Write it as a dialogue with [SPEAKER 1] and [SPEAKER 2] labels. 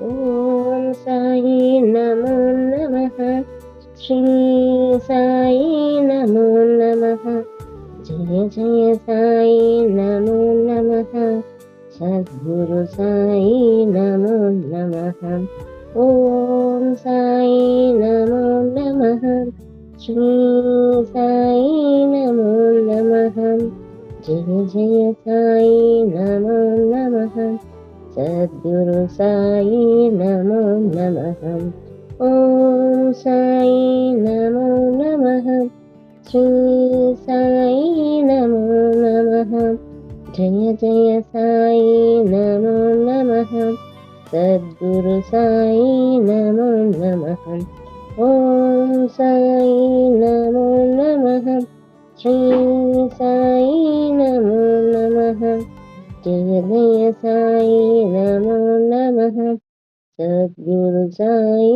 [SPEAKER 1] ఓం సాయి నమో నమః. శ్రీ సాయి నమో నమః. జయ జయ సాయి నమో నమః. సద్గురు సాయి నమో నమః. ఓం సాయి నమో నమః. శ్రీ సాయి నమో నమః. జయ జయ సాయి నమో నమః. సద్గురు సాయి నమో నమః. ఓం సాయి నమో నమః. శ్రీ సాయి నమో నమః. జయ జయ సాయి నమో నమః. సద్గురు సాయి నమో నమః. ఓం సాయి నమో నమః. శ్రీ సాయి నమో నమః. జయ జయ సాయి నమో నమః. సద్గురు సాయి